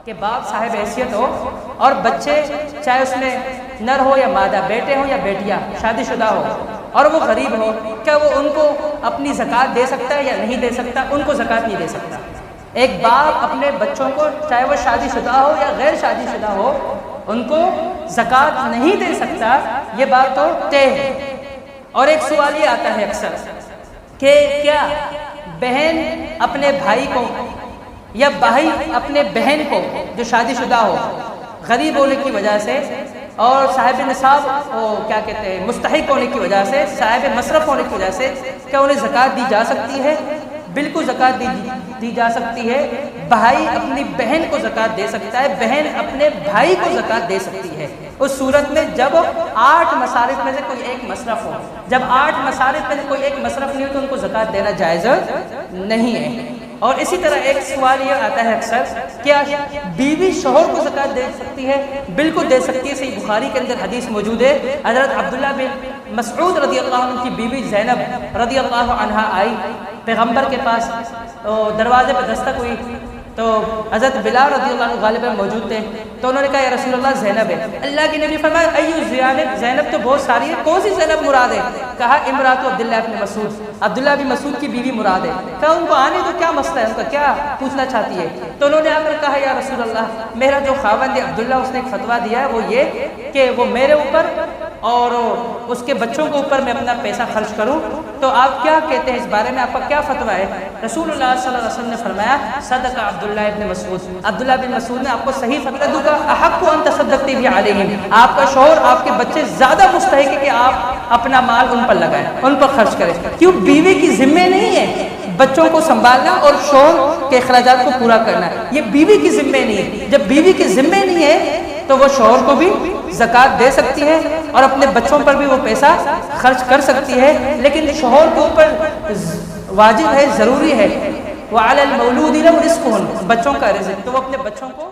کہ باپ صاحب حیثیت ہو اور بچے چاہے اس میں نر ہو یا مادہ، بیٹے ہوں یا بیٹیاں، شادی شدہ ہو اور وہ غریب ہو، کیا وہ ان کو اپنی زکوٰۃ دے سکتا ہے یا نہیں دے سکتا؟ ان کو زکوٰۃ نہیں دے سکتا۔ ایک باپ اپنے بچوں کو چاہے وہ شادی شدہ ہو یا غیر شادی شدہ ہو ان کو زکوٰۃ نہیں دے سکتا، یہ بات تو طے ہے۔ اور ایک سوال یہ آتا ہے اکثر کہ کیا بہن اپنے بھائی کو یا بھائی اپنے بہن کو جو شادی شدہ ہو، غریب ہونے کی وجہ سے اور صاحب نصاب کیا کہتے ہیں مستحق ہونے کی وجہ سے، صاحب مصرف ہونے کی وجہ سے، کیا انہیں زکوٰۃ دی جا سکتی ہے؟ بالکل زکوٰۃ دی جا سکتی ہے۔ بھائی اپنی بہن کو زکوٰۃ دے سکتا ہے، بہن اپنے بھائی کو زکوٰۃ دے سکتی ہے اس صورت میں جب 8 مصارف میں سے کوئی ایک مصرف ہو۔ جب 8 مصارف میں سے کوئی ایک مصرف نہیں ہو تو ان کو زکوٰۃ دینا جائز نہیں ہے۔ اور اسی طرح ایک سوال یہ آتا ہے اکثر، کیا بیوی شوہر کو زکوٰۃ دے سکتی ہے؟ بالکل دے سکتی ہے۔ صحیح بخاری کے اندر حدیث موجود ہے، حضرت عبداللہ بن مسعود رضی اللہ عنہ کی بیوی زینب رضی اللہ عنہا آئی پیغمبر کے پاس، دروازے پہ دستک ہوئی تو حضرت بلال رضی اللہ عنہ غالباً موجود تھے، تو انہوں نے کہا یا رسول اللہ زینب ہے۔ اللہ کے نبی فرمایا ایو زینب، زینب تو بہت ساری ہے، کون سی زینب مراد ہے؟ کہا امراۃ عبداللہ بن مسعود، عبداللہ بن مسعود کی بیوی مراد ہے۔ کہا ان کو آنے تو کیا مسئلہ ہے، ان کا کیا پوچھنا چاہتی ہے؟ تو انہوں نے آ کر کہا یا رسول اللہ میرا جو خاوند ہے عبداللہ، اس نے ایک فتویٰ دیا ہے، وہ یہ کہ وہ میرے اوپر اور اس کے بچوں کے اوپر میں اپنا پیسہ خرچ کروں، تو آپ کیا کہتے ہیں اس بارے میں، آپ کا کیا فتویٰ ہے؟ رسول اللہ صلی اللہ علیہ وسلم نے فرمایا صدق عبداللہ ابن مسعود، عبداللہ بن مسعود نے آپ کو صحیح فتویٰ دیا، احق ان تصدقتی بھی علیہم، آپ کا شوہر آپ کے بچے زیادہ مستحق ہے کہ آپ اپنا مال ان پر لگائیں، ان پر خرچ کریں، کیوں بیوی کی ذمہ نہیں ہے بچوں کو سنبھالنا اور شوہر کے اخراجات کو پورا کرنا، یہ بیوی کی ذمہ نہیں ہے۔ جب بیوی کی ذمہ نہیں ہے تو وہ شوہر کو بھی زکوٰۃ دے سکتی ہے اور اپنے بچوں پر بھی وہ پیسہ خرچ کر سکتی ہے، لیکن شوہر کے اوپر واجب ہے، ضروری ہے وَعَلَى الْمَوْلُودِ لَهُ رِزْقُهُنَّ، بچوں کا رزق، تو وہ اپنے بچوں کو